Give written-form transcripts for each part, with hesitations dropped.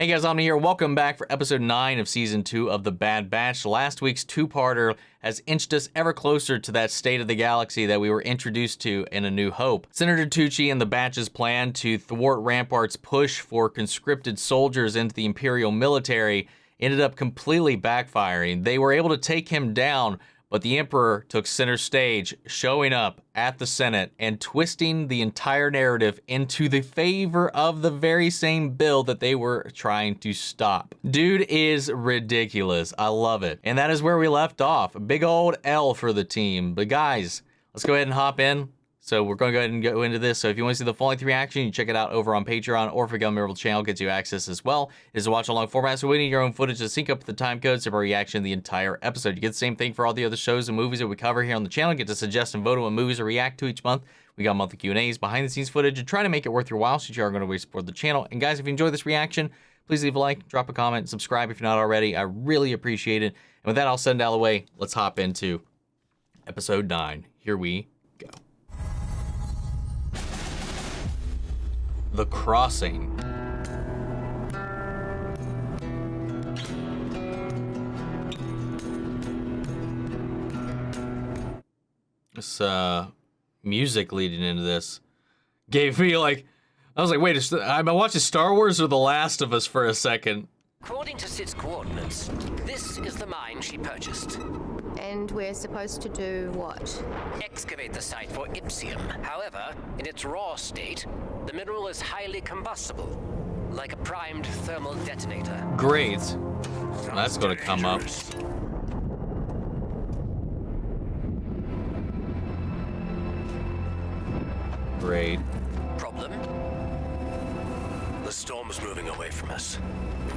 Hey guys, I'm here. Welcome back for episode 9 of season 2 of The Bad Batch. Last week's two-parter has inched us ever closer to that state of the galaxy that we were introduced to in A New Hope. Senator Tucci and the Batch's plan to thwart Rampart's push for conscripted soldiers into the Imperial military ended up completely backfiring. They were able to take him down, but the Emperor took center stage, showing up at the Senate and twisting the entire narrative into the favor of the very same bill that they were trying to stop. Dude is ridiculous. I love it. And that is where we left off. A big old L for the team. But guys, let's go ahead and hop in. So we're going to go ahead and go into this. So if you want to see the full length reaction, you can check it out over on Patreon, or if you become a member of the channel, gets you access as well. It is a watch along format, so we need your own footage to sync up with the time codes of our reaction to the entire episode. You get the same thing for all the other shows and movies that we cover here on the channel. You get to suggest and vote on what movies to react to each month. We got monthly Q&As, behind the scenes footage, and trying to make it worth your while since you are going to support the channel. And guys, if you enjoy this reaction, please leave a like, drop a comment, subscribe if you're not already. I really appreciate it. And with that, I'll send it out of the way. Let's hop into episode 9. Here we go. The Crossing. This music leading into this gave me like, I was like, wait, I'm watching Star Wars or The Last of Us for a second. According to Sid's coordinates, this is the mine she purchased. And we're supposed to do what? Excavate the site for Ipsium. However, in its raw state, the mineral is highly combustible, like a primed thermal detonator. Great. That's going to come up. Great. Problem? The storm is moving away from us.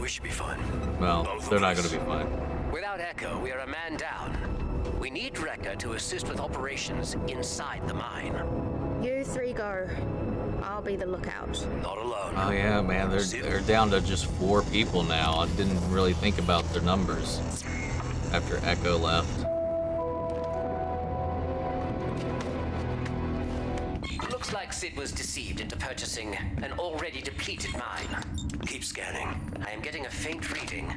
We should be fine. Well, they're not going to be fine. Without Echo, we are a man down. We need Rekka to assist with operations inside the mine. You three go. I'll be the lookout. Not alone. Oh yeah, man, they're down to just 4 people now. I didn't really think about their numbers after Echo left. Looks like Sid was deceived into purchasing an already depleted mine. Keep scanning. I am getting a faint reading.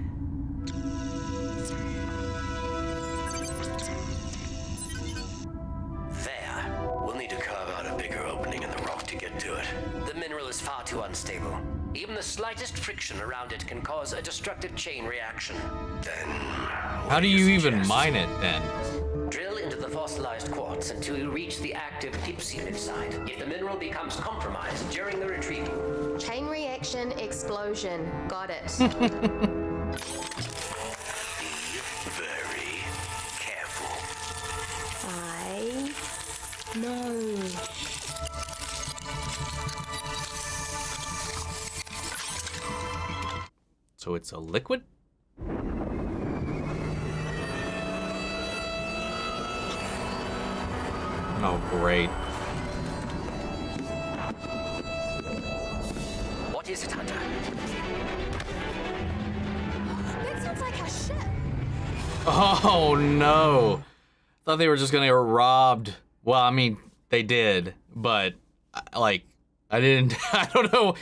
There. We'll need to carve out a bigger opening in the rock to get to it. The mineral is far too unstable. Even the slightest friction around it can cause a destructive chain reaction. Then... How do you even mine it then? Drill into the fossilized quartz until you reach the active Ipsium site. If the mineral becomes compromised during the retrieval... Chain reaction explosion. Got it. Be very careful. I know. So it's a liquid? Oh, great. What is it, Hunter? That sounds like a ship. Oh, no. Thought they were just gonna get robbed. Well, I mean, they did, but, like, I didn't, I don't know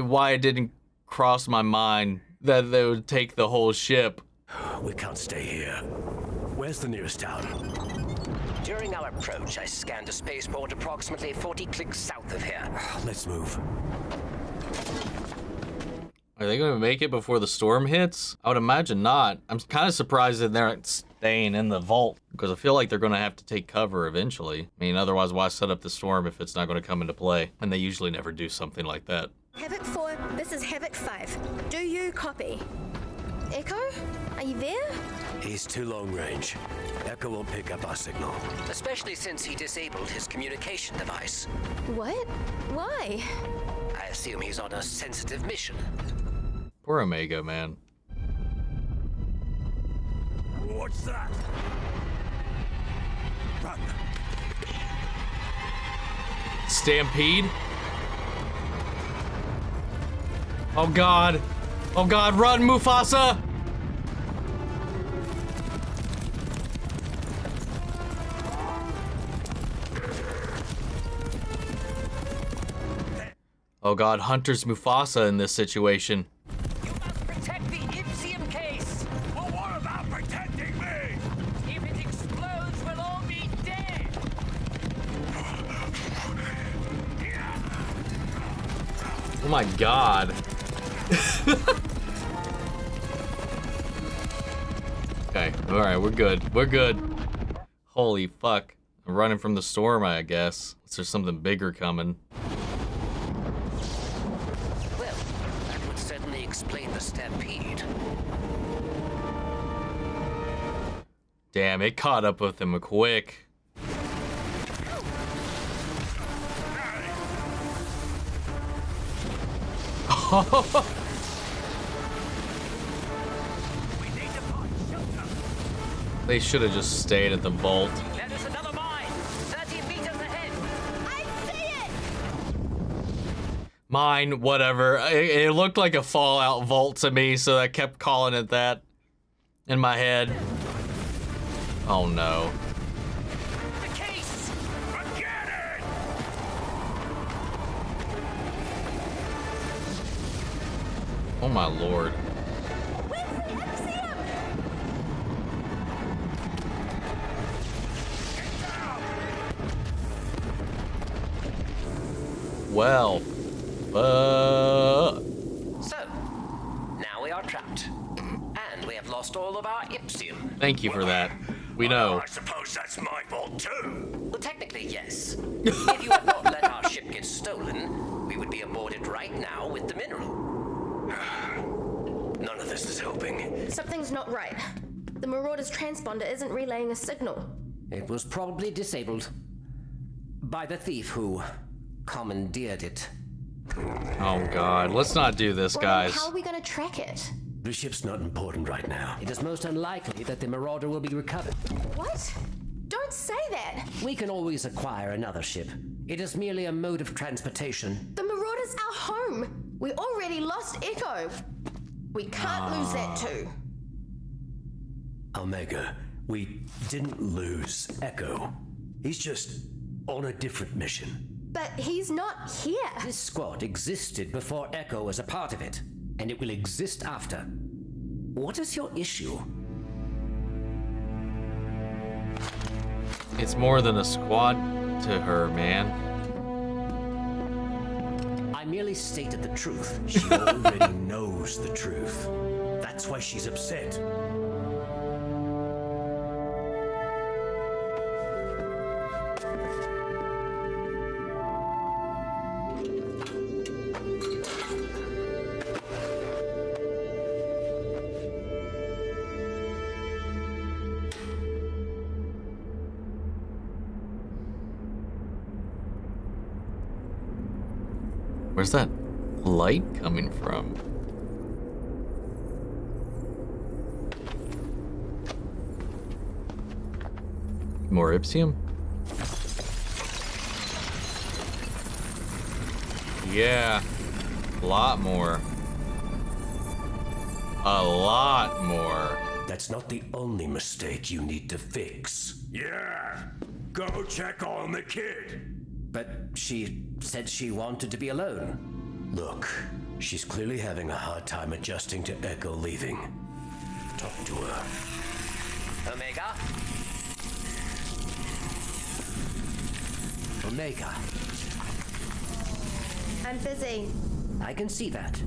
why it didn't cross my mind that they would take the whole ship. We can't stay here. Where's the nearest town? During our approach, I scanned a spaceport approximately 40 clicks south of here. Let's move. Are they gonna make it before the storm hits? I would imagine not. I'm kind of surprised that they're not staying in the vault, because I feel like they're gonna have to take cover eventually. I mean, otherwise, why set up the storm if it's not gonna come into play? And they usually never do something like that. Havoc 4, this is Havoc 5. Do you copy? Echo? Are you there? He's too long range. Echo won't pick up our signal. Especially since he disabled his communication device. What? Why? I assume he's on a sensitive mission. Poor Omega, man. What's that? Run. Stampede? Oh god. Oh god, run, Mufasa! Oh god, Hunter's Mufasa in this situation. You must my god. Okay, alright, we're good. We're good. Holy fuck. I'm running from the storm, I guess. There's something bigger coming. Well, that would certainly explain the stampede. Damn, it caught up with him quick. They should have just stayed at the vault. There's another mine! 30 meters ahead! I see it! Mine, whatever. It looked like a Fallout vault to me, so I kept calling it that in my head. Oh no. The case! Forget it! Oh my lord. Where's the Epsium? Well, So, now we are trapped. And we have lost all of our Ipsium. thank you for that. We know. I suppose that's my fault too. Well, technically, yes. If you had not let our ship get stolen, we would be aboarded right now with the mineral. None of this is helping. Something's not right. The Marauder's transponder isn't relaying a signal. It was probably disabled by the thief who commandeered it. Oh god, let's not do this, Well, then guys. how are we gonna track it? The ship's not important right now. It is most unlikely that the Marauder will be recovered. What? Don't say that! We can always acquire another ship. It is merely a mode of transportation. The Marauder's our home! We already lost Echo! We can't lose that too. Omega, we didn't lose Echo. He's just on a different mission. But he's not here! This squad existed before Echo was a part of it, and it will exist after. What is your issue? It's more than a squad to her, man. I merely stated the truth. She already knows the truth. That's why she's upset. Where's that light coming from? More Ipsium? Yeah, a lot more. A lot more. That's not the only mistake you need to fix. Yeah, go check on the kid. But she said she wanted to be alone. Look, she's clearly having a hard time adjusting to Echo leaving. Talk to her. Omega? Omega. I'm busy. I can see that.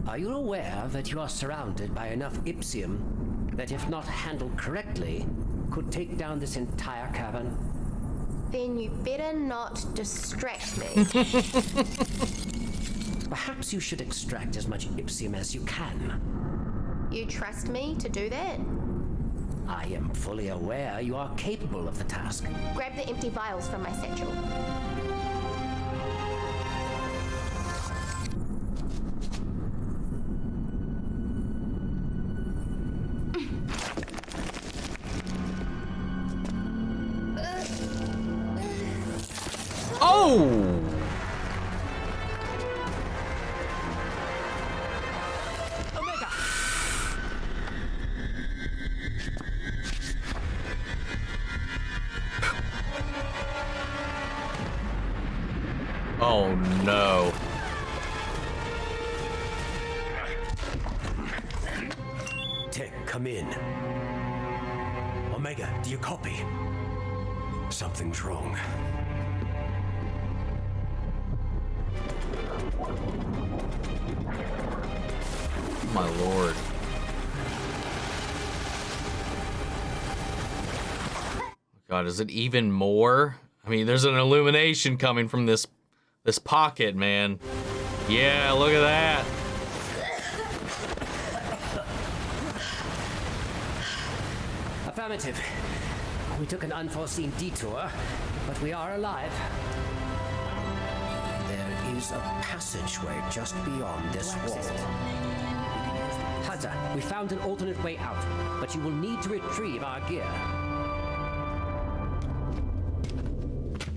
Are you aware that you are surrounded by enough Ipsium that, if not handled correctly, could take down this entire cavern? Then you better not distract me. Perhaps you should extract as much Ipsium as you can. You trust me to do that? I am fully aware you are capable of the task. Grab the empty vials from my satchel. Oh! Omega! Oh no. Tech, come in. Omega, do you copy? Something's wrong. My lord. God, is it even more? I mean, there's an illumination coming from this pocket, man. Yeah, look at that. Affirmative. We took an unforeseen detour, but we are alive. There is a passageway just beyond this wall. Hunter, we found an alternate way out, but you will need to retrieve our gear.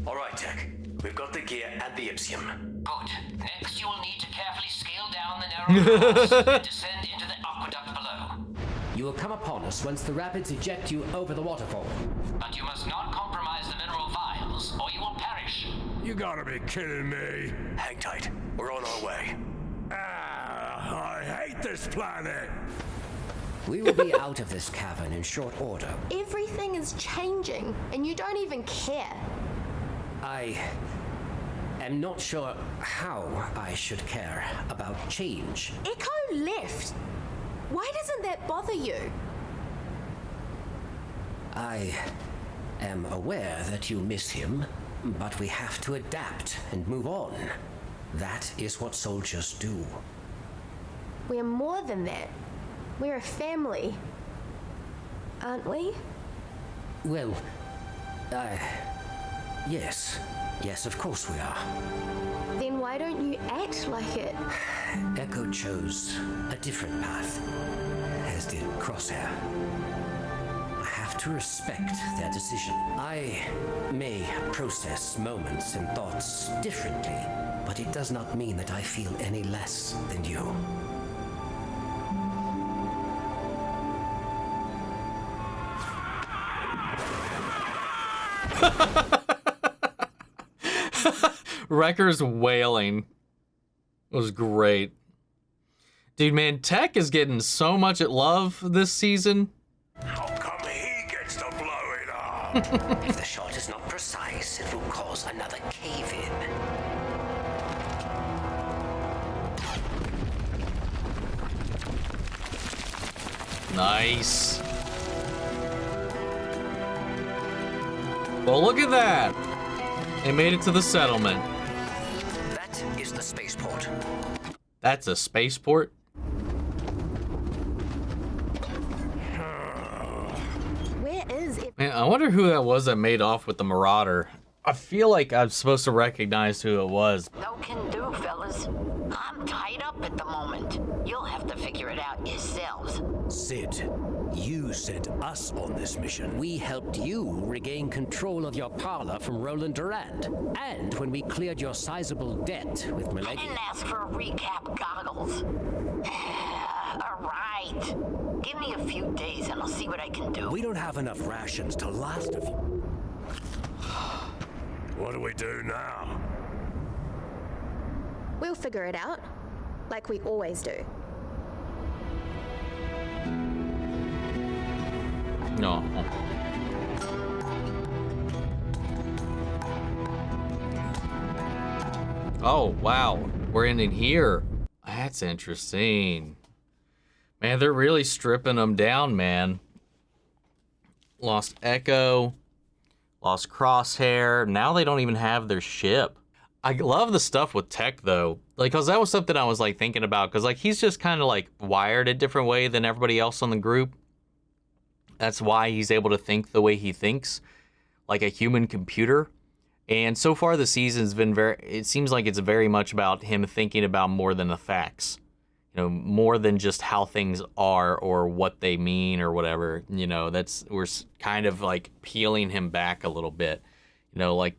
All right, Tech. We've got the gear and the Ipsium. Good. Next, you will need to carefully scale down the narrow pass and descend into the aqueduct below. You will come upon us once the rapids eject you over the waterfall. But you must not compromise the mineral vials, or you will perish. You gotta be kidding me. Hang tight. We're on our way. I hate this planet. We will be out of this cavern in short order. Everything is changing, and you don't even care. I am not sure how I should care about change. Echo left. Why doesn't that bother you? I am aware that you miss him, but we have to adapt and move on. That is what soldiers do. We're more than that. We're a family. Aren't we? Well, yes. Yes, of course we are. Then why don't you act like it? Echo chose a different path, as did Crosshair. I have to respect their decision. I may process moments and thoughts differently, but it does not mean that I feel any less than you. Wrecker's wailing was great. Dude, man, Tech is getting so much love this season. How come he gets to blow it up? If the shot is not precise, it will cause another cave-in. Nice. Well, look at that. They made it to the settlement. That is the spaceport. That's a spaceport? Where is it? Man, I wonder who that was that made off with the Marauder. I feel like I'm supposed to recognize who it was. No can do, fellas. I'm tied up at the moment. You'll have to figure it out yourselves. Sid, you sent us on this mission. We helped you regain control of your parlor from Roland Durand. And when we cleared your sizable debt with I Milady. didn't ask for recap goggles. All right. Give me a few days and I'll see what I can do. We don't have enough rations to last a few. What do we do now? We'll figure it out. Like we always do. No. Oh, wow. We're in here. That's interesting. Man, they're really stripping them down, man. Lost Echo. Lost Crosshair. Now they don't even have their ship. I love the stuff with Tech, though. Like, because that was something I was, like, thinking about. Because, like, he's just kind of, like, wired a different way than everybody else on the group. That's why he's able to think the way he thinks. Like a human computer. And so far the season's been it seems like it's very much about him thinking about more than the facts. You know, more than just how things are or what they mean or whatever. You know, we're kind of like peeling him back a little bit. You know, like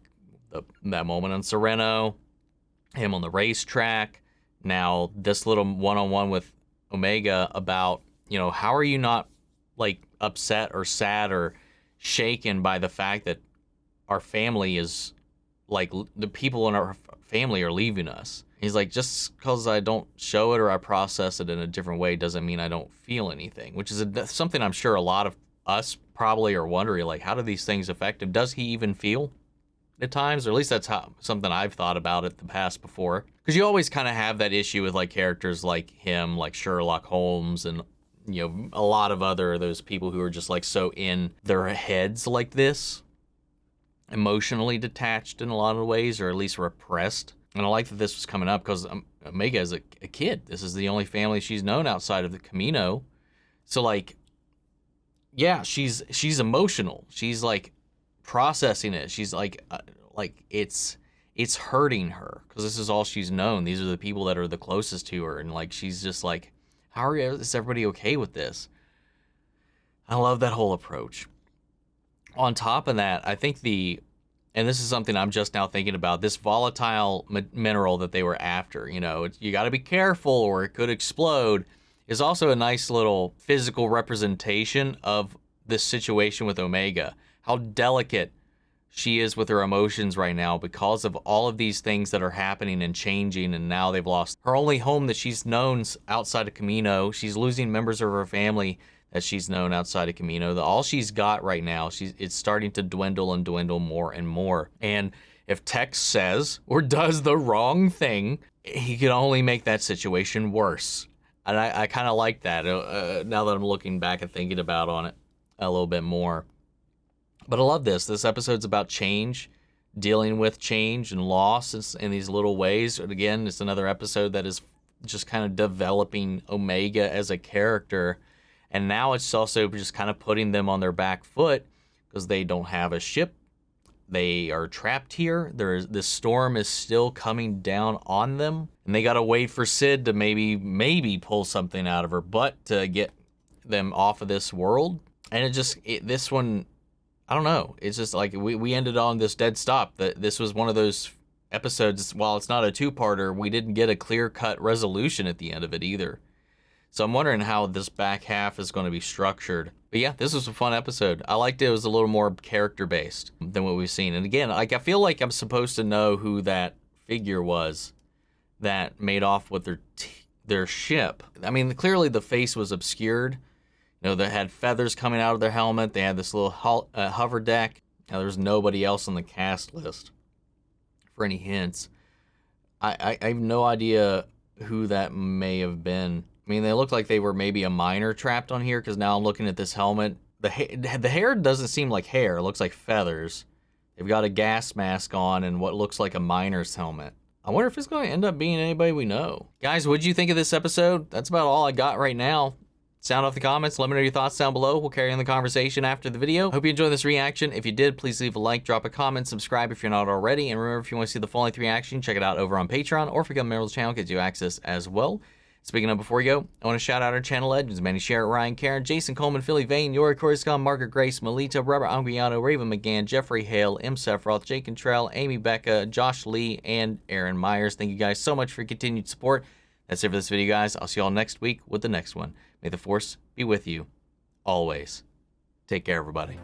that moment on Sereno, him on the racetrack. Now this little one-on-one with Omega about, you know, how are you not like upset or sad or shaken by the fact that our family is like the people in our family are leaving us. He's like, just because I don't show it or I process it in a different way doesn't mean I don't feel anything, which is something I'm sure a lot of us probably are wondering, like, how do these things affect him? Does he even feel? at times, or at least that's how something I've thought about it the past before. Because you always kind of have that issue with like characters like him, like Sherlock Holmes, and a lot of other those people who are just like so in their heads like this, emotionally detached in a lot of ways, or at least repressed. And I like that this was coming up because Omega is a kid. This is the only family she's known outside of the Camino. So like, yeah, she's emotional. She's like processing it. She's like it's hurting her because this is all she's known. These are the people that are the closest to her, and like she's just like, is everybody okay with this? I love that whole approach. On top of that, I think and this is something I'm just now thinking about, this volatile mineral that they were after, you got to be careful or it could explode, is also a nice little physical representation of this situation with Omega. How delicate she is with her emotions right now because of all of these things that are happening and changing, and now they've lost her only home that she's known outside of Camino. She's losing members of her family that she's known outside of Camino. All she's got right now, it's starting to dwindle and dwindle more and more. And if Tex says or does the wrong thing, he can only make that situation worse. And I kind of like that now that I'm looking back and thinking about on it a little bit more. But I love this. This episode's about change, dealing with change and loss in these little ways. And again, it's another episode that is just kind of developing Omega as a character. And now it's also just kind of putting them on their back foot because they don't have a ship. They are trapped here. This storm is still coming down on them. And they got to wait for Sid to maybe pull something out of her butt to get them off of this world. And this one, I don't know. It's just like we ended on this dead stop. This was one of those episodes, while it's not a two-parter, we didn't get a clear-cut resolution at the end of it either. So I'm wondering how this back half is going to be structured. But yeah, this was a fun episode. I liked it. It was a little more character-based than what we've seen. And again, like I feel like I'm supposed to know who that figure was that made off with their ship. I mean, clearly the face was obscured. They had feathers coming out of their helmet. They had this little hover deck. Now, there's nobody else on the cast list for any hints. I have no idea who that may have been. I mean, they look like they were maybe a miner trapped on here because now I'm looking at this helmet. The hair doesn't seem like hair. It looks like feathers. They've got a gas mask on and what looks like a miner's helmet. I wonder if it's going to end up being anybody we know. Guys, what'd you think of this episode? That's about all I got right now. Sound off the comments. Let me know your thoughts down below. We'll carry on the conversation after the video. Hope you enjoyed this reaction. If you did, please leave a like, drop a comment, subscribe if you're not already. And remember, if you want to see the full length reaction, check it out over on Patreon, or if you become a member of the channel, it gives you access as well. Speaking of, before you go, I want to shout out our channel legends: Manny Sherritt, Ryan Karen, Jason Coleman, Philly Vane, Yori Coruscant, Margaret Grace, Melita, Robert Anguiano, Raven McGann, Jeffrey Hale, M. Sephiroth, Jake Cantrell, Amy Becca, Josh Lee, and Aaron Myers. Thank you guys so much for your continued support. That's it for this video, guys. I'll see you all next week with the next one. May the Force be with you always. Take care, everybody.